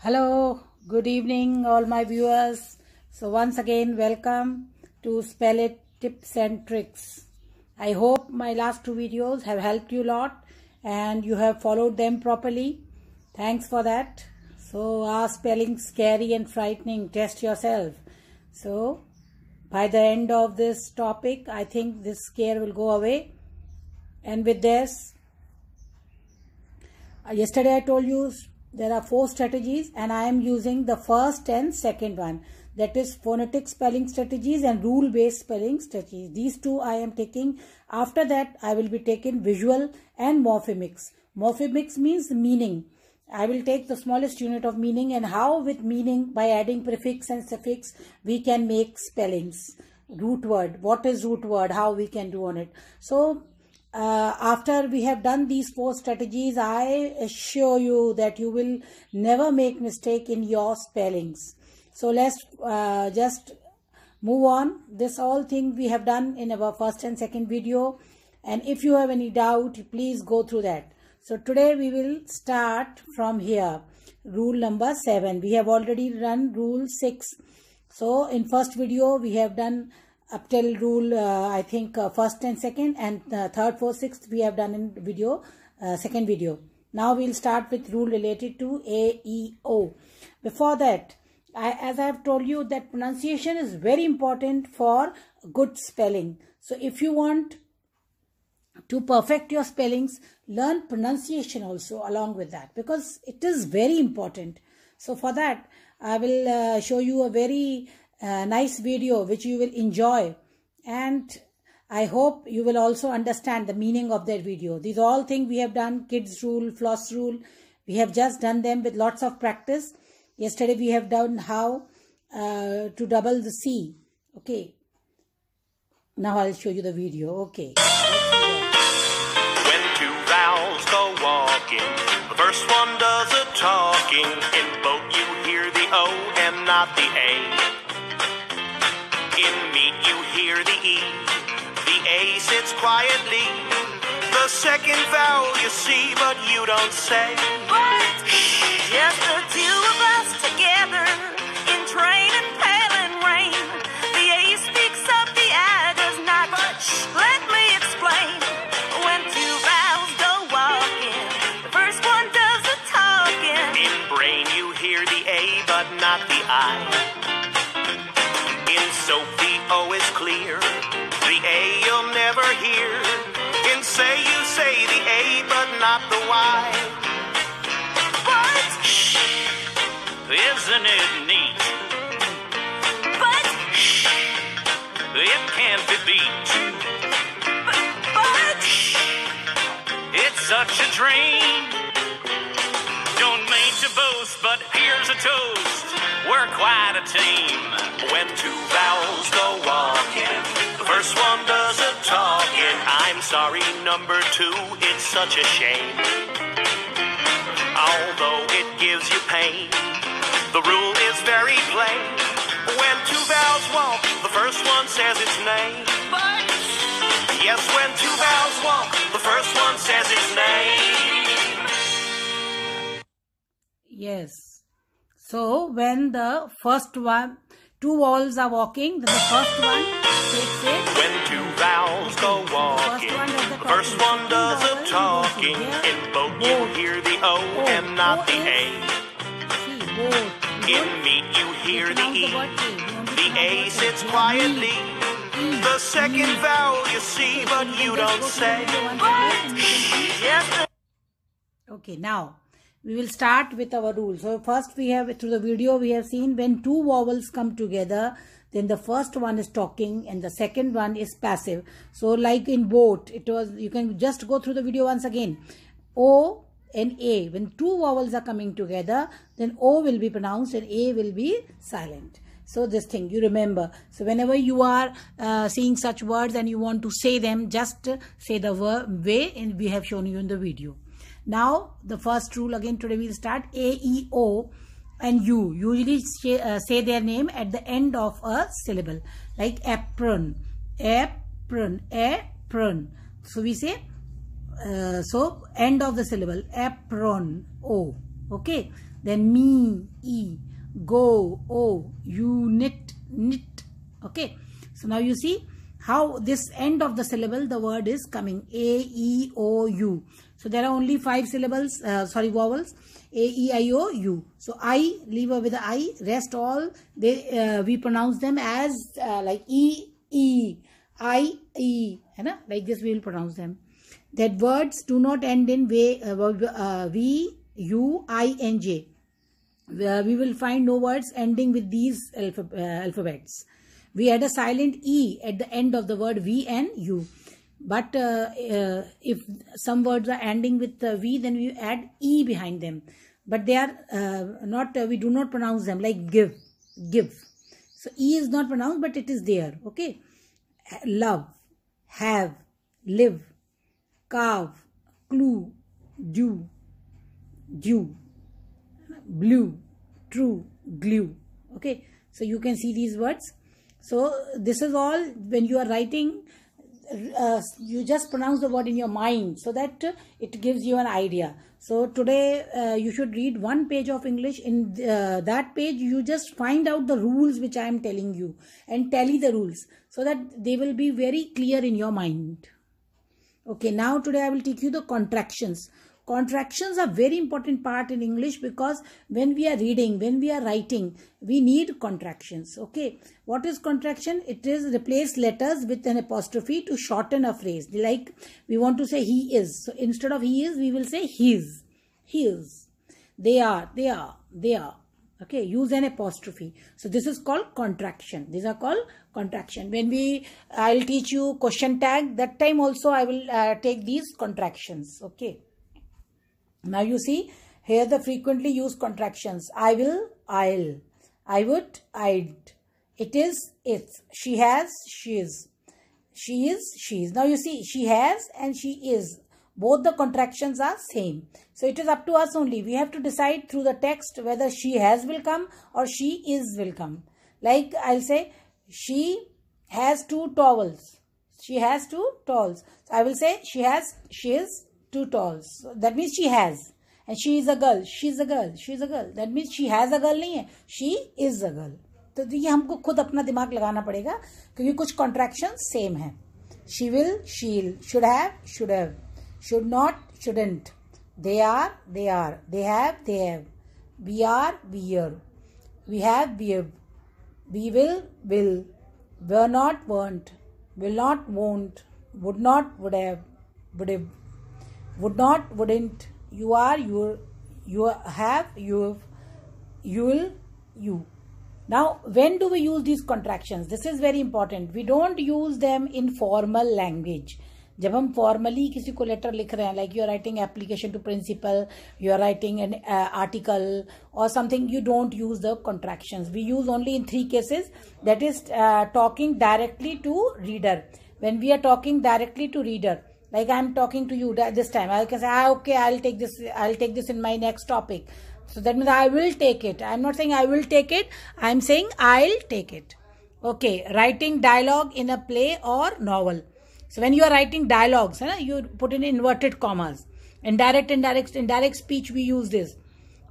Hello, good evening all my viewers. So once again welcome to Spell It Tips and Tricks. I hope my last two videos have helped you a lot and you have followed them properly. Thanks for that. So are spelling scary and frightening? Test yourself. So by the end of this topic, I think this scare will go away. And with this, yesterday I told you there are 4 strategies and I am using the first and second one, that is phonetic spelling strategies and rule based spelling strategies. These two I am taking. After that I will be taking visual and morphemics. Morphemics means meaning. I will take the smallest unit of meaning and how with meaning by adding prefix and suffix we can make spellings. Root word, what is root word, how we can do on it. So after we have done these 4 strategies, I assure you that you will never make mistake in your spellings. So let's just move on. This all thing we have done in our first and second video, and if you have any doubt, please go through that. So today we will start from here. Rule number 7. We have already run rule 6. So in first video we have done up till rule I think first and second, and third, fourth, sixth we have done in video second video. Now we'll start with rule related to A, E, O. Before that, as I have told you that pronunciation is very important for good spelling. So if you want to perfect your spellings, learn pronunciation also along with that, because it is very important. So for that I will show you a very nice video which you will enjoy, and I hope you will also understand the meaning of that video. These all things we have done, kids rule, floss rule, we have just done them with lots of practice. Yesterday we have done how to double the C. Okay, now I'll show you the video. Okay, when 2 vowels go walking, the first one does the talking. In both you hear the O and not the A. In meat you hear the E, the A sits quietly. The second vowel you see, but you don't say. But just the 2 of us together in train and hail and rain. The A speaks up, the I does not. But let me explain. When 2 vowels go walking, the first one does the talking. In brain you hear the A, but not the I. In soap the O is clear, the A you'll never hear. In say you say the A, but not the Y. But Isn't it neat? but It can't be beat. but It's such a dream. Don't mean to boast, but here's a toast. We're quite a team. When 2 vowels go walking, the first one does the talking. I'm sorry, number 2, it's such a shame. Although it gives you pain, the rule is very plain. When 2 vowels walk, the first one says its name. but Yes, when 2 vowels walk, the first one says its name. yes. So when the first one 2 vowels are walking, then the first one takes it. When 2 vowels go walking, the first one does the talking. In both you hear the O and not the A. See, both. In meat you hear the E, the A sits quietly. The second vowel you see, but you don't say. just the Okay, now we will start with our rule. So first we have, through the video we have seen when 2 vowels come together, then the first one is talking and the second one is passive. So like in boat, it was, you can just go through the video once again. O and A, when 2 vowels are coming together, then O will be pronounced and A will be silent. So this thing you remember. So whenever you are seeing such words and you want to say them, just say the way and we have shown you in the video. Now the first rule again today we'll start. A, E, O and U. Usually say their name at the end of a syllable, like apron, apron, apron. So we say so end of the syllable, apron, O. Okay. Then me, E. Go, O. Unit, knit. Okay. So now you see how this end of the syllable, the word is coming. A, E, O, U. So there are only 5 syllables, vowels. A, E, I, O, U. So I, leave over with the I. Rest all, we pronounce them as like E, E. I, E. Like this we will pronounce them. That words do not end in V, U, I, N, J. We will find no words ending with these alphabets. We add a silent E at the end of the word V and U. But if some words are ending with V, then we add E behind them. But they are not, we do not pronounce them, like give, give. So E is not pronounced, but it is there. Okay. Love, have, live, carve, clue, do, due, blue, true, glue. Okay. So you can see these words. So this is all when you are writing, you just pronounce the word in your mind so that it gives you an idea. So today you should read 1 page of English. In that page you just find out the rules which I am telling you and tally the rules so that they will be very clear in your mind. Okay, now today I will teach you the contractions. Contractions are very important part in English because when we are reading, when we are writing, we need contractions. Okay. What is contraction? It is replace letters with an apostrophe to shorten a phrase. Like we want to say he is. So instead of he is, we will say his. His. They are. They are. They are. Okay. Use an apostrophe. So this is called contraction. These are called contraction. When I'll teach you question tag, that time also I will take these contractions. Okay. Now you see here the frequently used contractions. I will, I'll. I would, I'd. It is, it's. She has, she is. She is, she is. Now you see she has and she is. Both the contractions are same. So it is up to us only. We have to decide through the text whether she has will come or she is will come. Like I'll say she has 2 towels. She has 2 towels. So I will say she is 2 towels. So that means she has. And she is a girl. She is a girl. She is a girl. That means she has a girl नहीं है. She is a girl. तो ये हमको खुद अपना दिमाग लगाना पड़ेगा क्योंकि कुछ contractions same हैं. She will, she'll. Should have, should have. Should not, shouldn't. They are, they are. They have, they have. We are, we are. We have, we have. We will, will. Were not, weren't. Will not, won't. Would not, would have. Would have. Would not, wouldn't. You are, you have, you have. You will, you. Now, when do we use these contractions? This is very important. We don't use them in formal language. जब हम formally किसी को letter लिख रहे हैं, like you are writing application to principal, you are writing an article or something, you don't use the contractions. We use only in 3 cases. That is talking directly to reader. When we are talking directly to reader, like I am talking to you this time, I can say, okay, I'll take this in my next topic. So that means I will take it. I'm not saying I will take it. I'm saying I'll take it. Okay, writing dialogue in a play or novel. So when you are writing dialogues, you put in inverted commas. Indirect speech, we use this.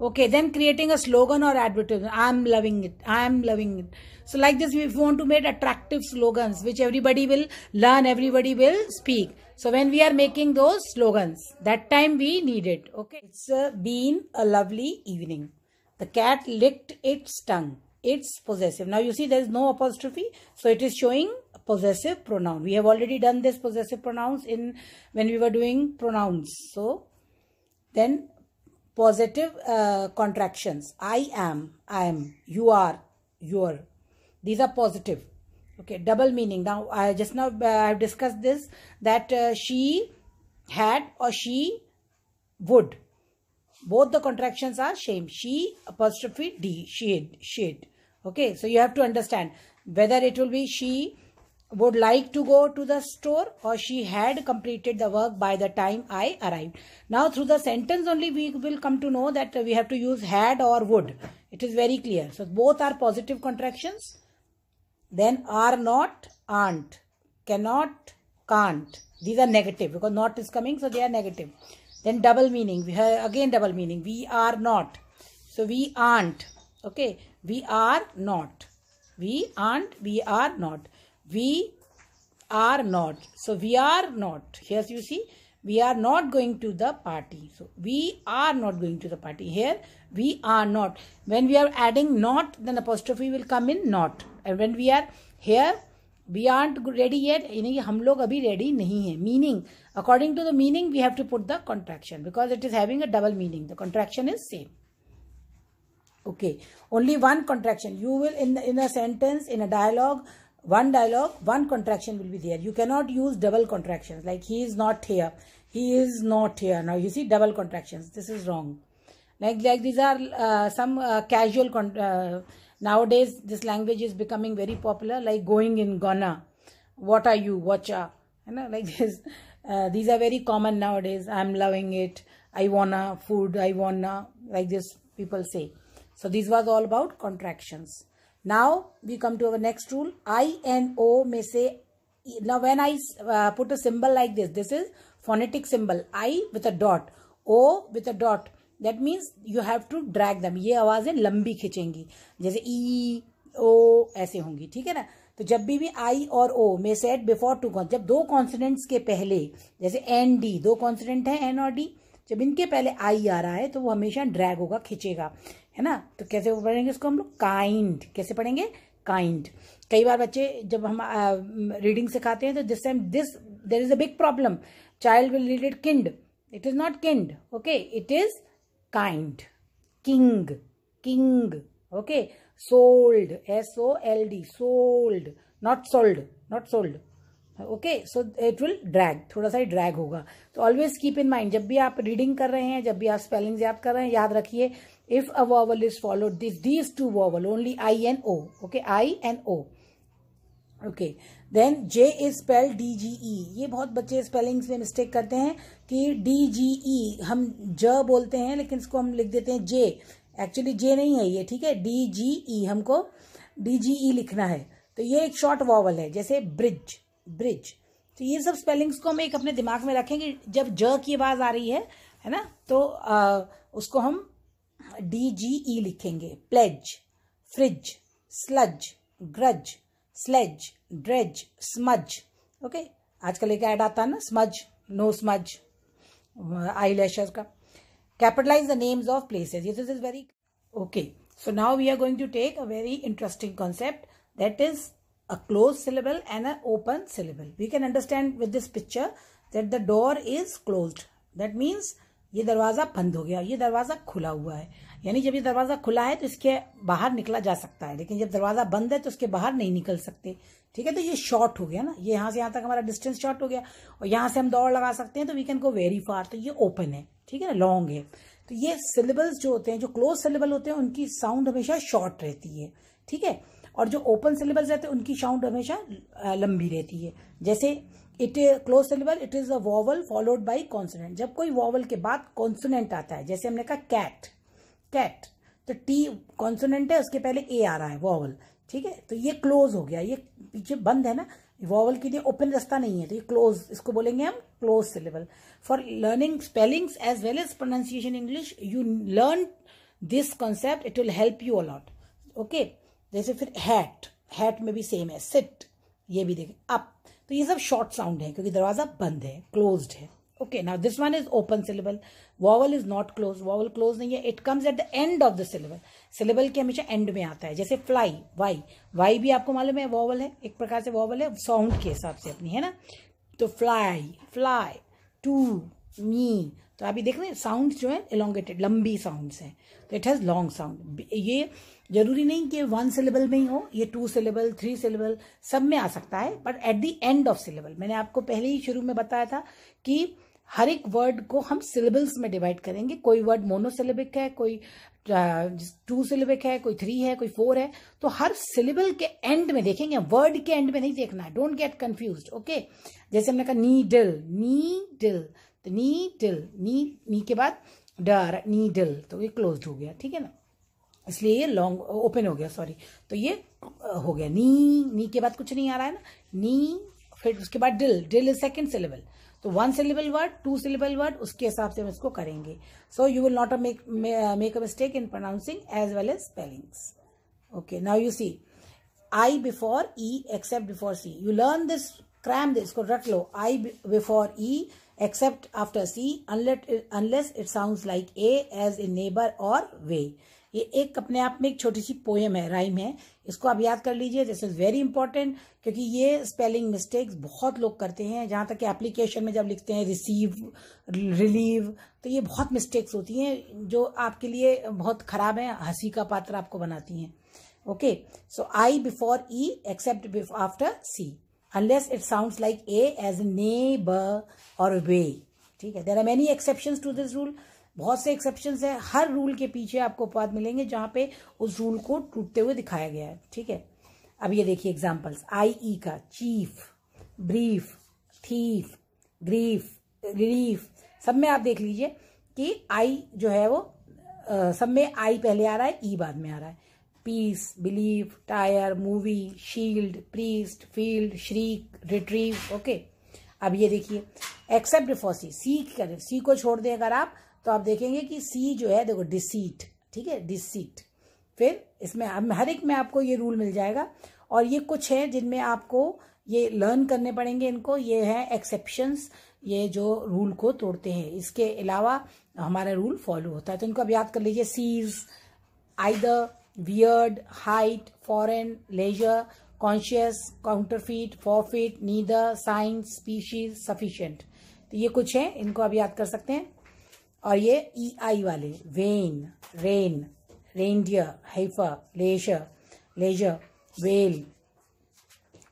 Okay, then creating a slogan or advertisement. I'm loving it. I'm loving it. So like this, we want to make attractive slogans, which everybody will learn, everybody will speak. So when we are making those slogans, that time we need it. Okay, it's been a lovely evening. The cat licked its tongue. It's possessive. Now you see there is no apostrophe, so it is showing a possessive pronoun. We have already done this possessive pronouns when we were doing pronouns. So then positive contractions. I am, you are, your. These are positive. Okay, double meaning. Now I have discussed this, that she had or she would. Both the contractions are same. She apostrophe D, she'd. Okay, so you have to understand whether it will be she would like to go to the store or she had completed the work by the time I arrived. Now through the sentence only we will come to know that we have to use had or would. It is very clear. So both are positive contractions. Then are not, aren't, cannot, can't. These are negative because not is coming, so they are negative. Then double meaning. We have again double meaning. We are not. So we aren't. Okay, we are not. We aren't, we are not. We are not. So we are not. Here you see, we are not going to the party. So we are not going to the party. Here we are not. When we are adding not, then apostrophe will come in not. And when we are here, we aren't ready yet. यानी हम लोग अभी ready नहीं है. Meaning, according to the meaning, we have to put the contraction because it is having a double meaning. The contraction is same. Okay, only one contraction. You will in a sentence, in a dialogue, one contraction will be there. You cannot use double contractions like he is not here. He is not here. Now you see double contractions. This is wrong. Like these are some casual nowadays this language is becoming very popular, like going in, gonna, what are you, watcha, you know, like this. These are very common nowadays. I'm loving it, I wanna, food, I wanna, like this people say. So this was all about contractions. Now we come to our next rule. I and O may say. Now when I put a symbol like this, this is phonetic symbol. I with a dot, O with a dot. That means you have to drag them. ये आवाजें लंबी खींचेंगी, जैसे ई ओ ऐसे होंगी, ठीक है ना. तो जब भी आई और ओ में सेट बिफोर टू, जब दो कॉन्सोनेंट्स के पहले, जैसे एन डी, दो कॉन्सोनेंट है एन और डी, जब इनके पहले आई आ रहा है तो वो हमेशा ड्रैग होगा, खींचेगा, है ना. तो कैसे पढ़ेंगे इसको हम लोग? काइंड. कैसे पढ़ेंगे? काइंड. कई बार बच्चे जब हम रीडिंग सिखाते हैं तो this time there is a big problem. Child will read it kind. It is not kind. Okay, it is kind. King, king. Okay, sold, SOLD, sold, not sold, not sold. Okay, so it will drag, थोड़ा सा ही drag होगा. तो always keep in mind, जब भी आप reading कर रहे हैं, जब भी आप स्पेलिंग याद कर रहे हैं, याद रखिए if a vowel is followed, these two vowel, only I and O. Okay, I and O. Okay, then J is spelled DGE. ये बहुत बच्चे स्पेलिंग्स में मिस्टेक करते हैं कि DGE हम ज बोलते हैं, लेकिन इसको हम लिख देते हैं J. एक्चुअली J नहीं है ये, ठीक है. DGE, हमको DGE लिखना है. तो ये एक शॉर्ट वॉवल है, जैसे ब्रिज, ब्रिज. तो ये सब स्पेलिंग्स को हम एक अपने दिमाग में रखेंगे. जब ज की आवाज आ रही है ना, तो उसको हम DGE लिखेंगे. Pledge, fridge, sludge, grudge, sledge, dredge, smudge. Okay, आजकल एक ऐड आता है ना, smudge, no smudge, eyelashes का. Capitalize the names of places. This is very okay. So now we are going to take a very interesting concept, that is a closed syllable and an open syllable. We can understand with this picture that the door is closed. That means ये दरवाजा बंद हो गया, ये दरवाजा खुला हुआ है. यानी जब ये दरवाजा खुला है तो इसके बाहर निकला जा सकता है, लेकिन जब दरवाजा बंद है तो उसके बाहर नहीं निकल सकते. ठीक है, तो ये शॉर्ट हो गया ना, ये यहाँ से यहाँ तक हमारा डिस्टेंस शॉर्ट हो गया, और यहाँ से हम दौड़ लगा सकते हैं, तो we can go very far. तो ये ओपन है, ठीक है ना, लॉन्ग है. तो ये सिलेबल्स जो होते हैं, जो क्लोज सिलेबल होते हैं, उनकी साउंड हमेशा शॉर्ट रहती है, ठीक है. और जो ओपन सिलेबल्स रहते हैं उनकी साउंड हमेशा लंबी रहती है. जैसे it close syllable, it is a vowel followed by consonant. जब कोई वॉवल के बाद कॉन्सोनेंट आता है, जैसे हमने कहा कैट, कैट, तो टी कॉन्सोनेंट है, उसके पहले ए आ रहा है, वॉवल, ठीक है. तो ये क्लोज हो गया, ये पीछे बंद है ना, वॉवल के लिए ओपन रास्ता नहीं है, तो ये क्लोज, इसको बोलेंगे हम close syllable. For learning spellings as well as pronunciation English, you learn this concept, it will help you a lot. Okay, जैसे फिर हैट, हैट में भी सेम है. सिट, ये भी देखें. अप, तो ये सब शॉर्ट साउंड है क्योंकि दरवाजा बंद है, क्लोज्ड है. Okay, now this one is open syllable. Vowel is not close, vowel close नहीं है, it comes at the end of the syllable. Syllable के हमेशा एंड में आता है. जैसे फ्लाई, वाई, वाई भी आपको मालूम है वॉवल है, एक प्रकार से वॉवल है साउंड के हिसाब से अपनी, है ना. तो फ्लाई, फ्लाई, टू, मी, तो अभी देख रहे हैं साउंड जो है एलोंगेटेड, लंबी साउंड्स हैं, तो इट हैज लॉन्ग साउंड. ये जरूरी नहीं कि वन सिलेबल में ही हो, ये 2 सिलेबल, 3 सिलेबल सब में आ सकता है, but at the end of syllable. मैंने आपको पहले ही शुरू में बताया था कि हर एक वर्ड को हम सिलेबल्स में डिवाइड करेंगे. कोई वर्ड मोनोसिलेबिक है, कोई 2 सिलेबिक है, कोई 3 है, कोई 4 है. तो हर सिलेबल के एंड में देखेंगे, वर्ड के एंड में नहीं देखना है. Don't get confused. ओके, जैसे हमने कहा नीडल, नीडल, तो नीडल, नी के बाद डर, नीडल, तो ये क्लोज्ड हो गया, ठीक है ना, इसलिए ये लॉन्ग ओपन हो गया, सॉरी. तो ये हो गया. नी, नी के बाद कुछ नहीं आ रहा है ना, नी, फिर उसके बाद dill, dill is second syllable, तो 1 syllable वर्ड, 2 syllable वर्ड, उसके हिसाब से हम इसको करेंगे. So you will not make a mistake in pronouncing as well as spellings. Okay, now you see I before E except before C. You learn this, cram this, इसको रट लो. I before E except after C unless it sounds like A as in neighbor or way. ये एक अपने आप में एक छोटी सी poem है, राइम है. इसको आप याद कर लीजिए. दिस इज वेरी इंपॉर्टेंट क्योंकि ये स्पेलिंग मिस्टेक्स बहुत लोग करते हैं. जहां तक कि एप्लीकेशन में जब लिखते हैं रिसीव, रिलीव, तो ये बहुत मिस्टेक्स होती हैं जो आपके लिए बहुत खराब है, हंसी का पात्र आपको बनाती हैं. Okay, so I before E except after C unless it sounds like A as neighbor or way. ठीक है. There are many exceptions to this rule. बहुत से एक्सेप्शंस है. हर रूल के पीछे आपको पद मिलेंगे जहां पे उस रूल को टूटते हुए दिखाया गया है. ठीक है. अब ये देखिए एग्जांपल्स. आई ई का chief, brief, thief, grief, relief, सब में आप देख लीजिए कि आई जो है वो सब में आई पहले आ रहा है, ई बाद में आ रहा है. Piece, believe, tire, movie, shield, priest, field, shriek, retrieve. Okay. अब ये देखिए एक्सेप्ट बिफोर सी. सी को छोड़ दें अगर आप तो आप देखेंगे कि सी जो है देखो डिसीट. ठीक है, डिसीट. फिर इसमें हर एक में आपको ये रूल मिल जाएगा और ये कुछ है जिनमें आपको ये लर्न करने पड़ेंगे. इनको ये है एक्सेप्शंस, ये जो रूल को तोड़ते हैं. इसके अलावा हमारा रूल फॉलो होता है. तो इनको अब याद कर लीजिए. Seize, either, weird, height, foreign, leisure, conscious, counterfeit, forfeit, neither, science, species, sufficient. तो ये कुछ है, इनको आप याद कर सकते हैं. और ये ई आई वाले vein, rein, reindeer, heifer, leisure, veil,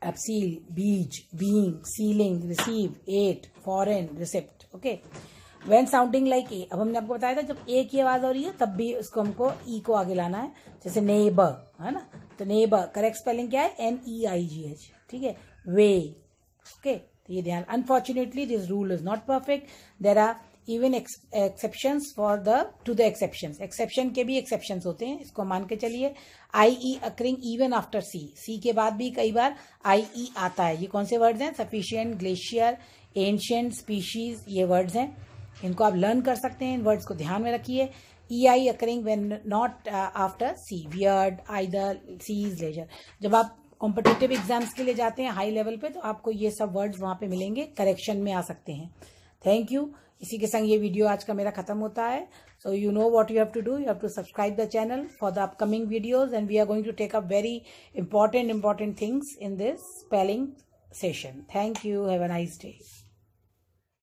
एप्सील, beige, being, ceiling, receive, eight, foreign, receipt. Okay. When sounding like A. अब हमने आपको बताया था जब ए की आवाज हो रही है तब भी उसको हमको ई को आगे लाना है. जैसे नेबर है ना, तो नेबर करेक्ट स्पेलिंग क्या है? NEIGH. ठीक है. वे. ओके. तो ये ध्यान. Unfortunately this rule is not perfect. There are even exceptions to the exceptions. Exception के भी एक्सेप्शंस होते हैं, इसको मान के चलिए. IE अकरिंग इवन आफ्टर सी. सी के बाद भी कई बार IE आता है. ये कौन से वर्ड्स हैं? सफिशिएंट, ग्लेशियर, एंशिएंट, स्पीशीज, ये वर्ड्स हैं. इनको आप लर्न कर सकते हैं. इन वर्ड्स को ध्यान में रखिए. EI occurring when not after C. Weird, either, seize, leisure. जब आप कॉम्पिटिटिव एग्जाम्स के लिए जाते हैं हाई लेवल पे तो आपको ये सब वर्ड्स वहां पे मिलेंगे, करेक्शन में आ सकते हैं. Thank you. इसी के संग ये वीडियो आज का मेरा खत्म होता है. So you know what you have to do. You have to subscribe the channel for the upcoming videos and we are going to take up very important things in this spelling session. Thank you. Have a nice day.